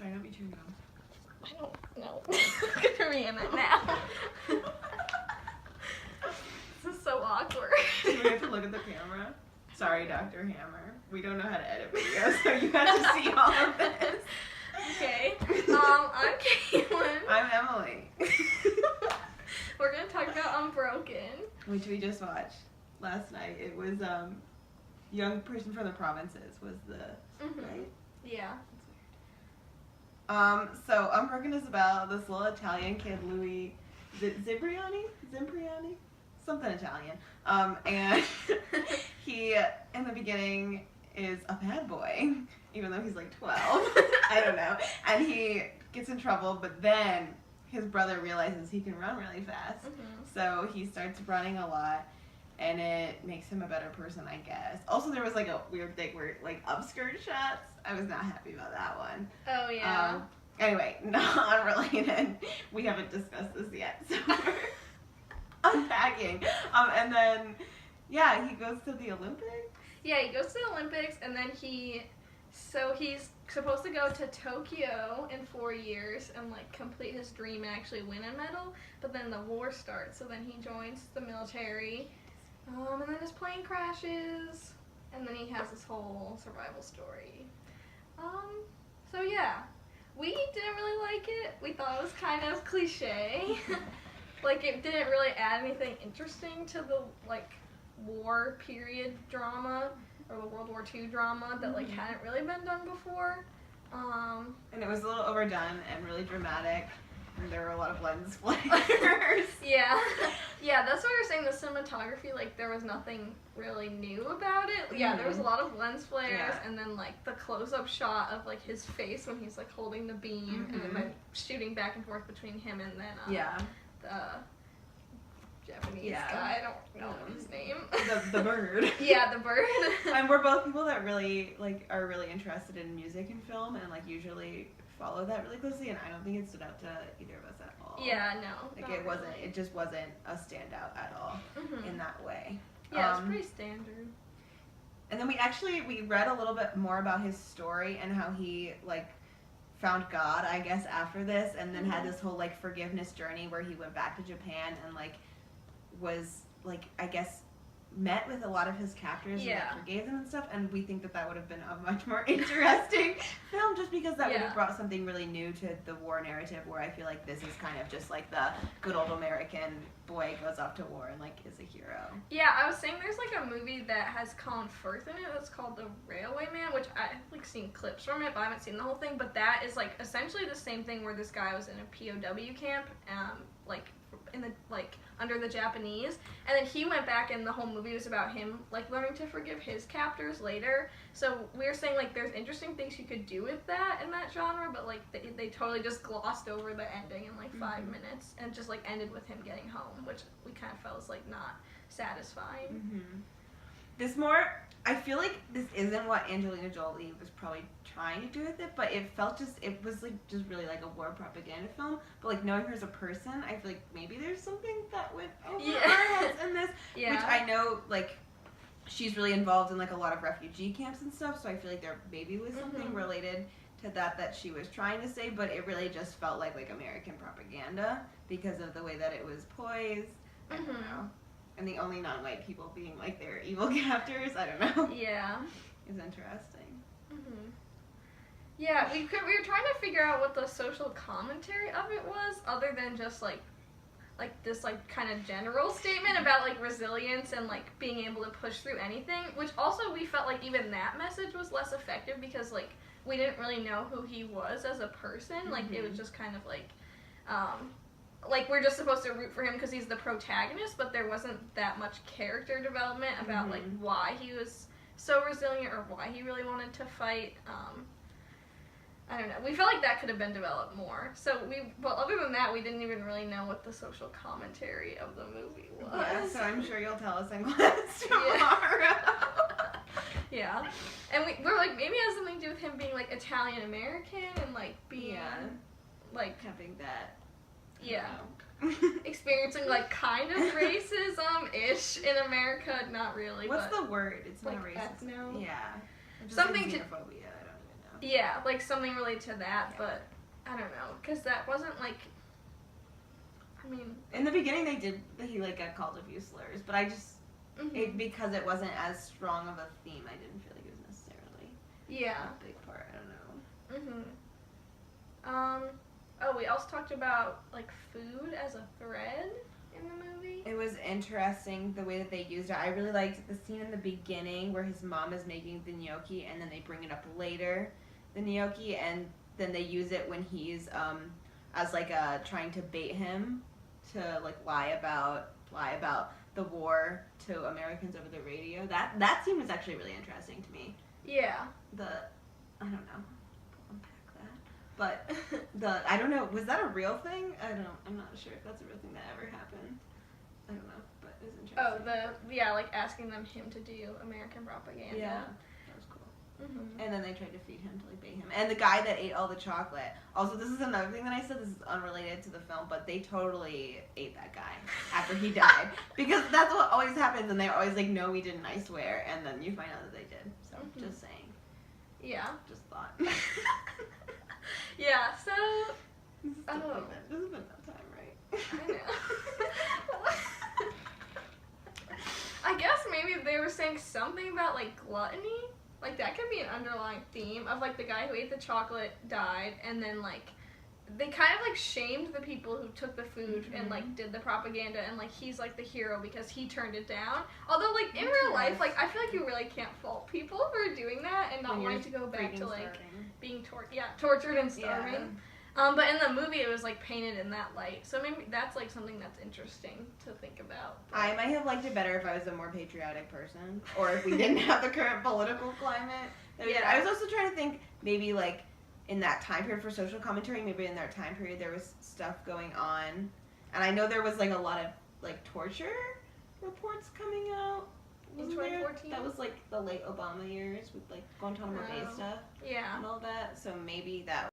Try not to be chewing gum. I don't know. Look at me in it now. This is so awkward. Do we have to look at the camera? Sorry, Dr. Hammer. We don't know how to edit videos, so you have to see all of this. Okay. I'm Caitlin. I'm Emily. We're gonna talk about Unbroken. Which we just watched last night. It was Young Person from the Provinces was the right? Yeah. So Unbroken is about this little Italian kid, Louis Zibriani? Something Italian. And he, in the beginning, is a bad boy, even though he's like 12. I don't know. And he gets in trouble, but then his brother realizes he can run really fast. So he starts running a lot, and it makes him a better person, I guess. Also, there was like a weird thing where, like, upskirt shots. I was not happy about that one. Oh, yeah. Anyway, not unrelated. We haven't discussed this yet, so we're unpacking. And then, yeah, he goes to the Olympics. Yeah, he goes to the Olympics, and then he's supposed to go to Tokyo in 4 years and, like, complete his dream and actually win a medal, but then the war starts, so then he joins the military, and then his plane crashes, and then he has this whole survival story. So yeah, we didn't really like it. We thought it was kind of cliche. Like, it didn't really add anything interesting to the, like, war period drama or the World War II drama that like hadn't really been done before. And it was a little overdone and really dramatic, and there were a lot of lens flares. Yeah, that's what we were saying. The cinematography, like, there was nothing really new about it. Yeah, there was a lot of lens flares, and then like the close-up shot of like his face when he's like holding the beam, and then like shooting back and forth between him and then the Japanese guy. I don't know his name. The bird. Yeah, the bird. And we're both people that really are really interested in music and film, and like usually follow that really closely. And I don't think it stood out to either of us at all. Yeah, no. Like it wasn't. Really. It just wasn't a standout at all in that way. Yeah, it's pretty standard. And then we read a little bit more about his story and how he like found God, I guess, after this, and then had this whole like forgiveness journey where he went back to Japan and like was like, I guess, met with a lot of his captors and like, forgave them and stuff, and we think that would have been a much more interesting film, just because that would have brought something really new to the war narrative, where I feel like this is kind of just like the good old American boy goes off to war and like is a hero. Yeah, I was saying there's like a movie that has Colin Firth in it that's called The Railway Man, which I've like seen clips from it, but I haven't seen the whole thing. But that is like essentially the same thing, where this guy was in a POW camp, like in the like under the Japanese, and then he went back, and the whole movie was about him like learning to forgive his captors later. So we were saying like there's interesting things you could do with that in that genre, but like they totally just glossed over the ending in like 5 minutes and just like ended with him getting home, which we kind of felt was like not satisfying. I feel like this isn't what Angelina Jolie was probably trying to do with it, but it was like just really like a war propaganda film. But like knowing her as a person, I feel like maybe there's something that went over our heads in this, which I know like she's really involved in like a lot of refugee camps and stuff. So I feel like there maybe was something related to that she was trying to say, but it really just felt like American propaganda because of the way that it was poised. I don't know. And the only non-white people being like their evil captors, I don't know. Yeah. Is interesting. Yeah, we were trying to figure out what the social commentary of it was, other than just like this like kind of general statement about like resilience and like being able to push through anything, which also we felt like even that message was less effective because like we didn't really know who he was as a person. Like it was just kind of like we're just supposed to root for him because he's the protagonist, but there wasn't that much character development about like why he was so resilient or why he really wanted to fight. I don't know. We felt like that could have been developed more. But other than that, we didn't even really know what the social commentary of the movie was. Yeah, so I'm sure you'll tell us in class tomorrow. Yeah. And we're like, maybe it has something to do with him being like Italian American and like being like having that. Experiencing like kind of racism-ish in America, not really. What's the word? It's like not racist. Ethno? Yeah. Something to. Xenophobia. I don't even know. Yeah, like something related to that, but I don't know, because that wasn't like, I mean... In the beginning he like got called a few slurs, but I just, because it wasn't as strong of a theme, I didn't feel like it was necessarily a big part, I don't know. Oh, we also talked about, like, food as a thread in the movie. It was interesting the way that they used it. I really liked the scene in the beginning where his mom is making the gnocchi, and then they bring it up later, the gnocchi, and then they use it when he's as like trying to bait him to like lie about the war to Americans over the radio. That scene was actually really interesting to me. Yeah. I don't know. But I don't know, was that a real thing? I'm not sure if that's a real thing that ever happened. I don't know, but it was interesting. Oh, like asking him to do American propaganda. Yeah, that was cool. And then they tried to feed him to like bait him. And the guy that ate all the chocolate. Also, this is another thing that I said, this is unrelated to the film, but they totally ate that guy after he died. Because that's what always happens, and they're always like, no, we didn't, I swear. And then you find out that they did. So, just saying. Yeah. Just thought. Yeah, so... This has been enough time, right? I know. I guess maybe they were saying something about, like, gluttony. Like, that could be an underlying theme of, like, the guy who ate the chocolate died, and then, like, they kind of, like, shamed the people who took the food and, like, did the propaganda, and, like, he's, like, the hero because he turned it down. Although, like, in real life, like, I feel like you really can't fault people for doing that and not wanting to go back to, like, being tortured and starving. Yeah. But in the movie, it was, like, painted in that light. So maybe that's, like, something that's interesting to think about. But I might have liked it better if I was a more patriotic person, or if we didn't have the current political climate. I was also trying to think, maybe, like, in that time period for social commentary, maybe in that time period there was stuff going on. And I know there was, like, a lot of, like, torture reports coming out. In 2014? That was, like, the late Obama years with, like, Guantanamo Bay stuff. Yeah. And all that. So maybe that